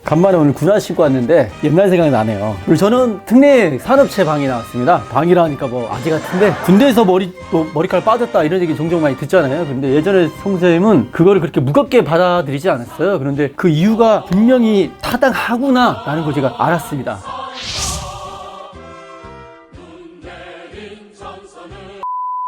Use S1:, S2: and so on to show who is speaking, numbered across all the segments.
S1: 간만에 오늘 군화 신고 왔는데 옛날 생각이 나네요. 그리고 저는 특례 산업체 방에 나왔습니다. 방이라 하니까 뭐 아재 같은데 군대에서 머리카락 빠졌다 이런 얘기 종종 많이 듣잖아요. 근데 예전에 송쌤은 그거를 그렇게 무겁게 받아들이지 않았어요. 그런데 그 이유가 분명히 타당하구나 라는 걸 제가 알았습니다.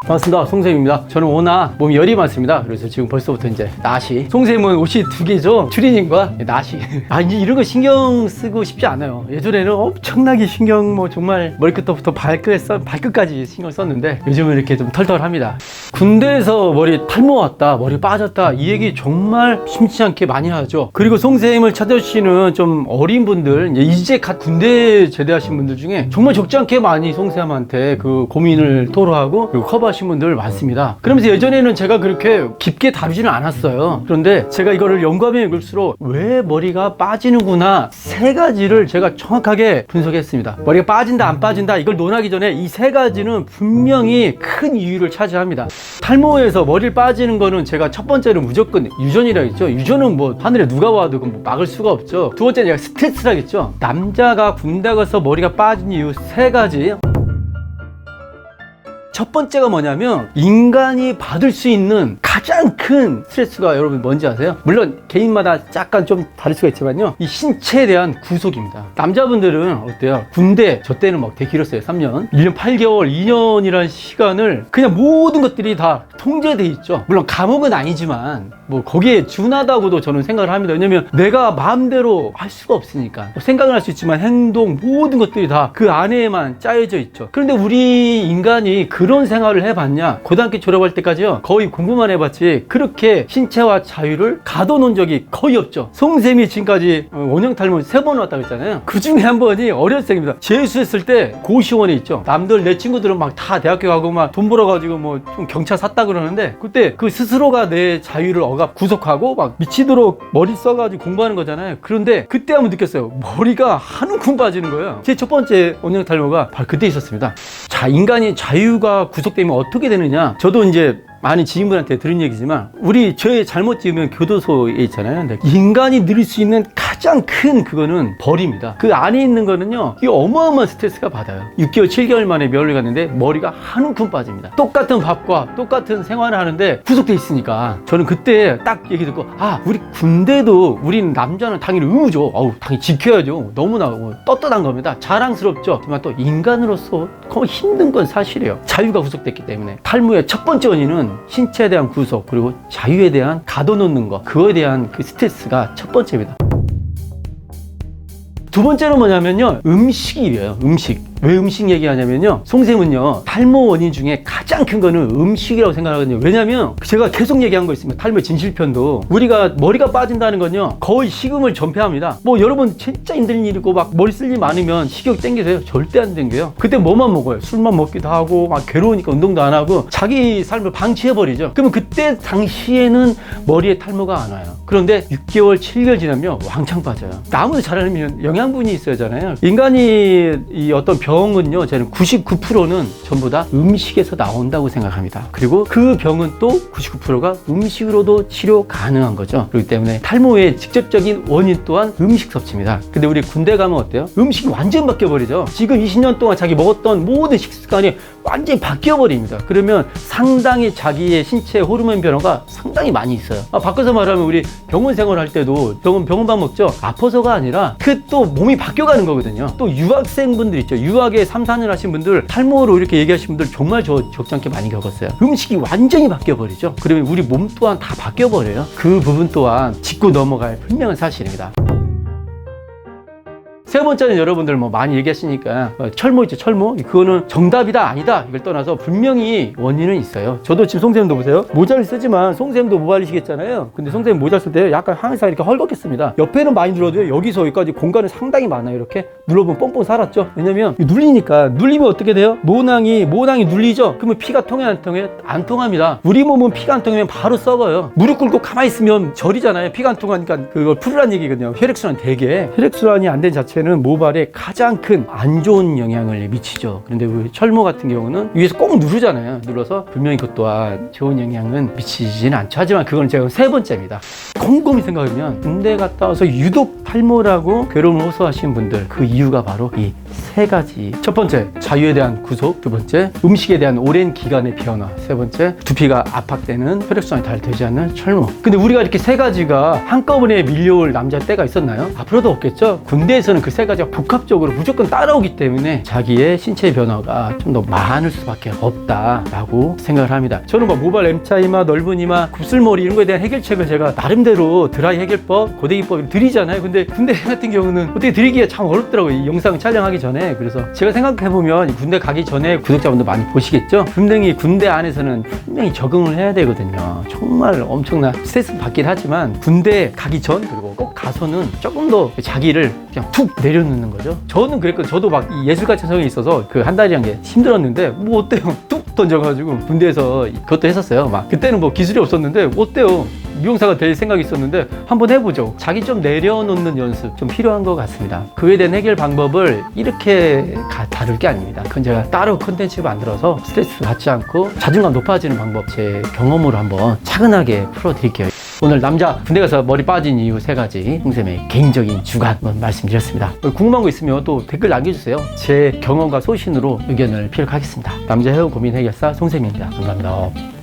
S1: 반갑습니다. 송쌤입니다. 저는 워낙 몸이 열이 많습니다. 그래서 지금 벌써부터 이제 나시. 송쌤은 옷이 두 개죠. 추리닝과 나시. 이제 이런 거 신경 쓰고 싶지 않아요. 예전에는 엄청나게 신경 정말 머리끝부터 발끝까지 신경 썼는데 요즘은 이렇게 좀 털털합니다. 군대에서 머리 탈모 왔다, 머리 빠졌다 이 얘기 정말 심치 않게 많이 하죠. 그리고 송쌤을 찾아주시는 좀 어린 분들, 이제 갓 군대 제대하신 분들 중에 정말 적지 않게 많이 송쌤한테 그 고민을 토로하고 그리고 커버하신 분들 많습니다. 그러면서 예전에는 제가 그렇게 깊게 다루지는 않았어요. 그런데 제가 이거를 연구하면 읽을수록 왜 머리가 빠지는구나 세 가지를 제가 정확하게 분석했습니다. 머리가 빠진다 안 빠진다 이걸 논하기 전에 이 세 가지는 분명히 큰 이유를 차지합니다. 탈모에서 머리를 빠지는 거는 제가 첫 번째는 무조건 유전이라 했죠. 유전은 뭐 하늘에 누가 와도 뭐 막을 수가 없죠. 두 번째는 제가 스트레스라겠죠. 남자가 군대 가서 머리가 빠진 이유 세 가지. 첫 번째가 뭐냐면 인간이 받을 수 있는 가장 큰 스트레스가 여러분 뭔지 아세요? 물론 개인마다 약간 좀 다를 수가 있지만요, 이 신체에 대한 구속입니다. 남자분들은 어때요? 군대 저 때는 막 되게 길었어요. 3년 1년 8개월 2년이라는 시간을 그냥 모든 것들이 다 통제돼 있죠. 물론 감옥은 아니지만 뭐 거기에 준하다고도 저는 생각을 합니다. 왜냐면 내가 마음대로 할 수가 없으니까. 생각을 할 수 있지만 행동 모든 것들이 다 그 안에만 짜여져 있죠. 그런데 우리 인간이 그런 생활을 해봤냐? 고등학교 졸업할 때까지요 거의 공부만 해봤지 그렇게 신체와 자유를 가둬놓은 적이 거의 없죠. 송쌤이 지금까지 원형 탈모 3번 왔다고 했잖아요. 그 중에 한 번이 어렸을 때입니다. 재수했을 때 고시원에 있죠. 남들 내 친구들은 막 다 대학교 가고 막 돈 벌어가지고 뭐 좀 경차 샀다 그러는데 그때 그 스스로가 내 자유를 구속하고 막 미치도록 머리 써가지고 공부하는 거잖아요. 그런데 그때 한번 느꼈어요. 머리가 한 움큼 빠지는 거예요. 제 첫 번째 원형 탈모가 바로 그때 있었습니다. 자, 인간이 자유가 구속되면 어떻게 되느냐? 저도 이제 많은 지인분한테 들은 얘기지만 죄 잘못 지으면 교도소에 있잖아요. 근데 인간이 누릴 수 있는 가장 큰 그거는 벌입니다. 그 안에 있는 거는요, 이 어마어마한 스트레스가 받아요. 6개월 7개월 만에 면회를 갔는데 머리가 한 움큼 빠집니다. 똑같은 밥과 똑같은 생활을 하는데 구속돼 있으니까 저는 그때 딱 얘기 듣고 우리 군대도 우린 남자는 당연히 의무죠. 당연히 지켜야죠. 너무나 떳떳한 겁니다. 자랑스럽죠. 하지만 또 인간으로서 거의 힘든 건 사실이에요. 자유가 구속됐기 때문에. 탈모의 첫 번째 원인은 신체에 대한 구속 그리고 자유에 대한 가둬놓는 거, 그거에 대한 그 스트레스가 첫 번째입니다. 두 번째는 뭐냐면요, 음식이에요. 음식. 왜 음식 얘기하냐면요, 송쌤은요 탈모 원인 중에 가장 큰 거는 음식이라고 생각하거든요. 왜냐면 제가 계속 얘기한 거 있습니다. 탈모 진실편도 우리가 머리가 빠진다는 건요 거의 식음을 전폐합니다. 뭐 여러분 진짜 힘든 일이고 막 머리 쓸 일 많으면 식욕 땡기세요? 절대 안 땡겨요. 그때 뭐만 먹어요? 술만 먹기도 하고 막 괴로우니까 운동도 안 하고 자기 삶을 방치해버리죠. 그러면 그때 당시에는 머리에 탈모가 안 와요. 그런데 6개월 7개월 지나면 왕창 빠져요. 아무도 잘 알면 영양분이 있어야 하잖아요. 인간이 이 어떤 병은요, 저는 99%는 전부 다 음식에서 나온다고 생각합니다. 그리고 그 병은 또 99%가 음식으로도 치료 가능한 거죠. 그렇기 때문에 탈모의 직접적인 원인 또한 음식 섭취입니다. 근데 우리 군대 가면 어때요? 음식이 완전 바뀌어버리죠. 지금 20년 동안 자기 먹었던 모든 식습관이 완전히 바뀌어버립니다. 그러면 상당히 자기의 신체 호르몬 변화가 상당히 많이 있어요. 바꿔서 말하면 우리 병원 생활할 때도 병원밥 먹죠. 아파서가 아니라 그 또 몸이 바뀌어가는 거거든요. 또 유학생분들 있죠. 유학에 3, 4년 하신 분들, 탈모로 이렇게 얘기하신 분들 정말 적지 않게 많이 겪었어요. 음식이 완전히 바뀌어버리죠. 그러면 우리 몸 또한 다 바뀌어버려요. 그 부분 또한 짚고 넘어갈 분명한 사실입니다. 세 번째는 여러분들 뭐 많이 얘기하시니까 철모 있죠. 철모. 그거는 정답이다 아니다 이걸 떠나서 분명히 원인은 있어요. 저도 지금 송쌤도 보세요. 모자를 쓰지만 송쌤도 모발이시겠잖아요. 근데 송쌤 모자 쓸 때 약간 항상 이렇게 헐겁겠습니다. 옆에는 많이 눌러도요, 여기서 여기까지 공간이 상당히 많아요. 이렇게 눌러보면 뻥뻥 살았죠. 왜냐면 눌리니까. 눌리면 어떻게 돼요? 모낭이 눌리죠. 그러면 피가 통해 안 통해? 안 통합니다. 우리 몸은 피가 안 통하면 바로 썩어요. 무릎 꿇고 가만히 있으면 절이잖아요. 피가 안 통하니까 그걸 풀으란 얘기거든요. 혈액순환 되게. 혈액순환이 안 된 자체는 스트레스는 모발에 가장 큰 안 좋은 영향을 미치죠. 그런데 우리 철모 같은 경우는 위에서 꼭 누르잖아요. 눌러서 분명히 그것 또한 좋은 영향은 미치지는 않죠. 하지만 그건 제가 세 번째입니다. 곰곰이 생각하면 군대 갔다 와서 유독 탈모라고 괴로움을 호소하시는 분들, 그 이유가 바로 이 세 가지. 첫 번째, 자유에 대한 구속. 두 번째, 음식에 대한 오랜 기간의 변화. 세 번째, 두피가 압박되는 혈액순환이 잘 되지 않는 철모. 근데 우리가 이렇게 세 가지가 한꺼번에 밀려올 남자 때가 있었나요? 앞으로도 없겠죠? 군대에서는 그 세 가지가 복합적으로 무조건 따라오기 때문에 자기의 신체 변화가 좀 더 많을 수밖에 없다라고 생각을 합니다. 저는 뭐 모발 M자 이마, 넓은 이마, 곱슬머리 이런 거에 대한 해결책을 제가 나름대로 드라이 해결법, 고데기법 드리잖아요. 근데 군대 같은 경우는 어떻게 드리기가 참 어렵더라고요. 이 영상 촬영하기 전에. 그래서 제가 생각해보면 군대 가기 전에 구독자분들 많이 보시겠죠? 분명히 군대 안에서는 분명히 적응을 해야 되거든요. 정말 엄청난 스트레스 받긴 하지만 군대 가기 전 그리고 꼭 가서는 조금 더 자기를 그냥 툭 내려놓는 거죠. 저는 그랬거든요. 저도 막 이 예술가처성이 있어서 그 한 달이란 게 힘들었는데 뭐 어때요? 뚝 던져가지고 군대에서 그것도 했었어요. 막 그때는 뭐 기술이 없었는데 어때요? 미용사가 될 생각이 있었는데 한번 해보죠. 자기 좀 내려놓는 연습 좀 필요한 것 같습니다. 그에 대한 해결 방법을 이렇게 다룰 게 아닙니다. 그건 제가 따로 콘텐츠 만들어서 스트레스 받지 않고 자존감 높아지는 방법 제 경험으로 한번 차근하게 풀어드릴게요. 오늘 남자 군대 가서 머리 빠진 이유 세 가지 홍쌤의 개인적인 주관 한번 말씀드렸습니다. 궁금한 거 있으면 또 댓글 남겨주세요. 제 경험과 소신으로 의견을 피력하겠습니다. 남자 헤어 고민 해결사 송쌤입니다. 감사합니다.